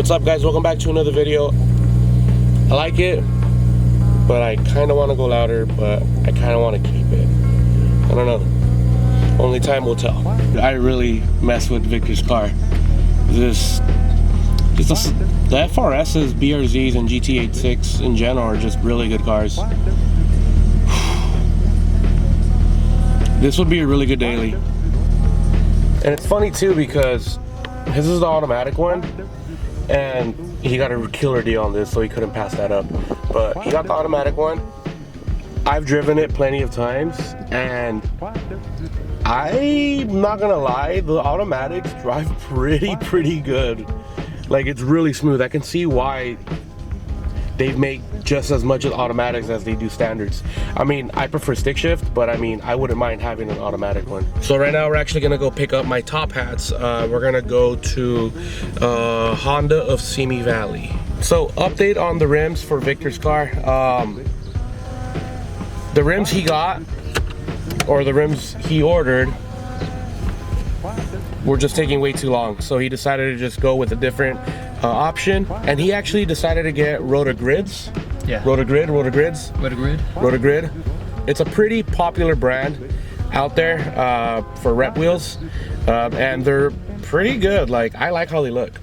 What's up, guys? Welcome back to another video. I like it, but I kind of want to go louder, but I kind of want to keep it. I don't know. Only time will tell. I really mess with Victor's car. The FRSs, BRZs, and GT86 in general are just really good cars. This would be a really good daily. And it's funny too because his is the automatic one, and he got a killer deal on this, so he couldn't pass that up. But he got the automatic one. I've driven it plenty of times, and I'm not gonna lie, the automatics drive pretty good. Like, it's really smooth. I can see why they make just as much as automatics as they do standards. I mean, I prefer stick shift, but I mean, I wouldn't mind having an automatic one. So right now we're actually gonna go pick up my top hats. We're gonna go to Honda of Simi Valley. So update on the rims for Victor's car. The rims he got, or the rims he ordered, were just taking way too long. So he decided to just go with a different option, and he actually decided to get Rotogrids. Yeah. Rotogrid. It's a pretty popular brand out there for rep wheels, and they're pretty good. Like, I like how they look.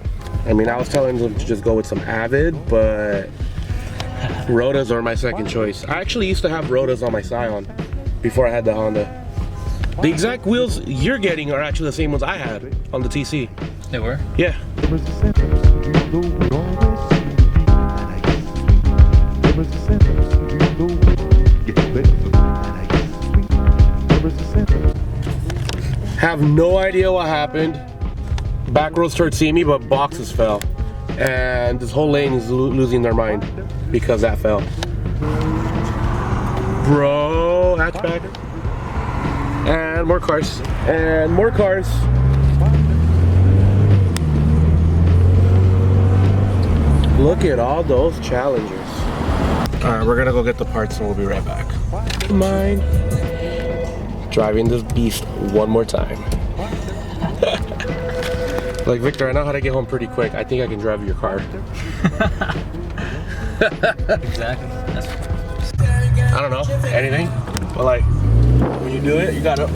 I mean, I was telling them to just go with some Avid, but Rotas are my second choice. I actually used to have Rotas on my Scion before I had the Honda. The exact wheels you're getting are actually the same ones I had on the TC. They were? Yeah. Have no idea what happened. Back rows towards see me, but boxes fell. And this whole lane is losing their mind because that fell. Bro, hatchback. And more cars. And more cars. Look at all those Challengers. Alright, we're gonna go get the parts and we'll be right back. Mine. Driving this beast one more time. Like, Victor, I know how to get home pretty quick. I think I can drive your car. Exactly. I don't know, anything. But like, when you do it, you gotta.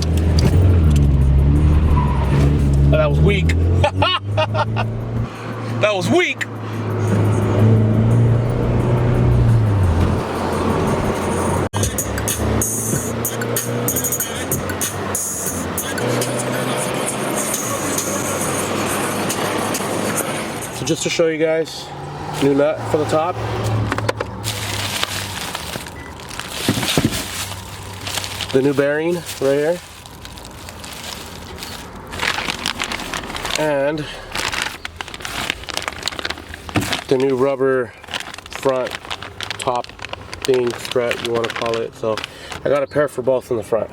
Oh, that was weak. That was weak. So just to show you guys, new nut for the top. The new bearing right here. And the new rubber front top thing, strut, you want to call it. So I got a pair for both in the front.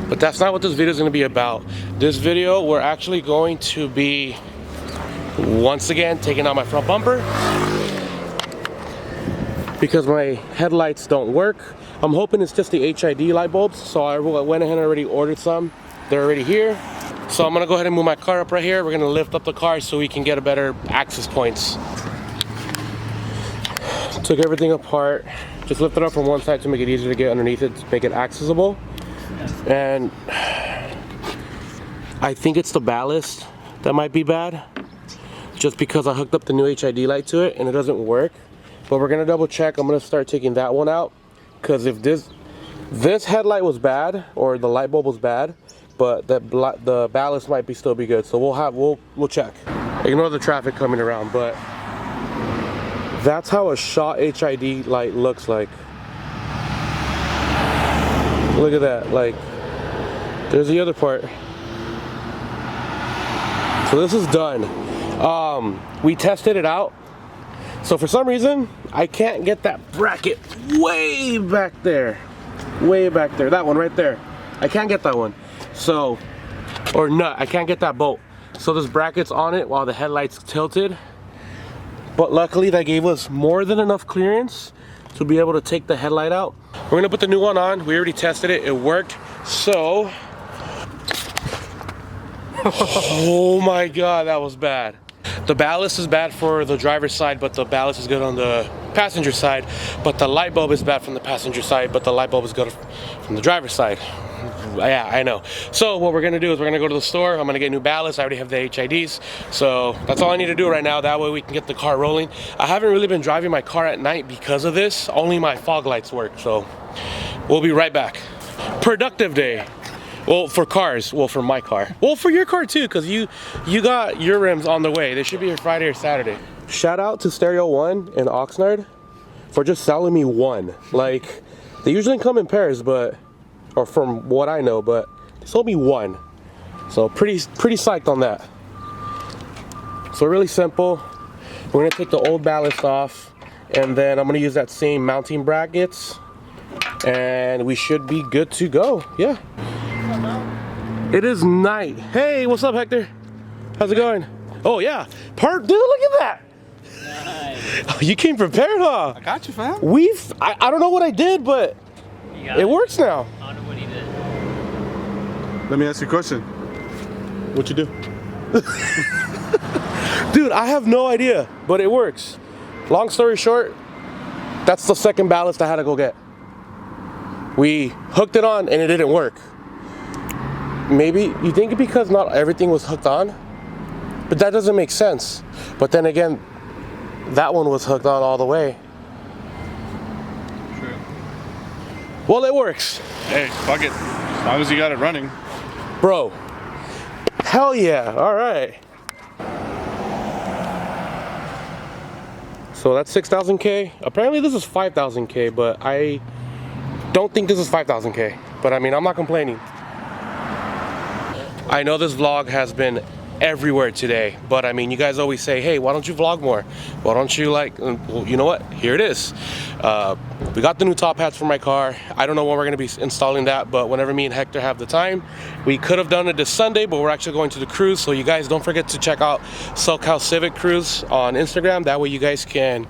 But that's not what this video is going to be about. This video, we're actually going to be, once again, taking out my front bumper because my headlights don't work. I'm hoping it's just the HID light bulbs, so I went ahead and already ordered some. They're already here. So I'm gonna go ahead and move my car up right here. We're gonna lift up the car so we can get a better access points. Took everything apart, just lifted up from one side to make it easier to get underneath it, to make it accessible. And I think it's the ballast that might be bad, just because I hooked up the new HID light to it and it doesn't work. But we're gonna double check. I'm gonna start taking that one out, because if this headlight was bad, or the light bulb was bad, but the ballast might still be good. So we'll check. Ignore the traffic coming around, but that's how a shot HID light looks like. Look at that. Like, there's the other part. So this is done. We tested it out. So for some reason, I can't get that bracket way back there. Way back there. That one right there. I can't get that one. So, or nut. I can't get that bolt. So this bracket's on it while the headlight's tilted. But luckily, that gave us more than enough clearance to be able to take the headlight out. We're gonna put the new one on. We already tested it. It worked. So Oh my God, that was bad. The ballast is bad for the driver's side, but the ballast is good on the passenger side. But the light bulb is bad from the passenger side, but the light bulb is good from the driver's side. Yeah, I know. So what we're gonna do is we're gonna go to the store. I'm gonna get new ballast. I already have the HIDs. So that's all I need to do right now. That way we can get the car rolling. I haven't really been driving my car at night because of this. Only my fog lights work. So we'll be right back. Productive day. Well, for cars. Well, for my car. Well, for your car too, because you got your rims on the way. They should be here Friday or Saturday. Shout out to Stereo One and Oxnard for just selling me one. Like, they usually come in pairs, but, or from what I know, but they sold me one. So pretty psyched on that. So really simple. We're gonna take the old ballast off, and then I'm gonna use that same mounting brackets, and we should be good to go. Yeah. It is night. Hey, what's up, Hector? How's it going? Oh yeah, dude, look at that. Nice. You came prepared, huh? I got you, fam. I don't know what I did, but it works now. I don't know what he did. Let me ask you a question. What you do? Dude, I have no idea, but it works. Long story short, that's the second ballast I had to go get. We hooked it on and it didn't work. Maybe you think because not everything was hooked on, but that doesn't make sense. But then again, that one was hooked on all the way. True. Well, it works. Hey, fuck it. As long as you got it running. Bro, hell yeah, all right. So that's 6,000K. Apparently this is 5,000K, but I don't think this is 5,000K. But I mean, I'm not complaining. I know this vlog has been everywhere today, but I mean, you guys always say, hey, why don't you vlog more? Why don't you well, you know what? Here it is. We got the new top hats for my car. I don't know when we're gonna be installing that, but whenever me and Hector have the time, we could have done it this Sunday, but we're actually going to the cruise. So you guys don't forget to check out SoCal Civic Cruise on Instagram. That way you guys can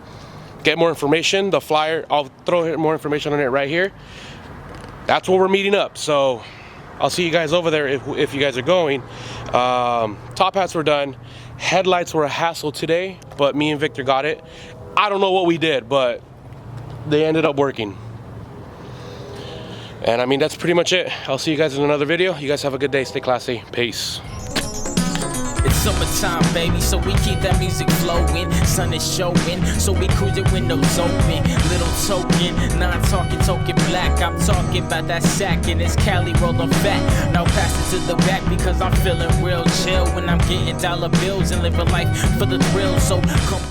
get more information. The flyer, I'll throw more information on it right here. That's where we're meeting up. So I'll see you guys over there if you guys are going. Top hats were done. Headlights were a hassle today, but me and Victor got it. I don't know what we did, but they ended up working. And I mean, that's pretty much it. I'll see you guys in another video. You guys have a good day. Stay classy. Peace. It's summertime, baby, so we keep that music flowing. Sun is showing, so we cruising, windows open. Little token, talking black. I'm talking about that sack and it's Cali rolling fat. Now pass it to the back because I'm feeling real chill when I'm getting dollar bills and living life for the thrill. So come.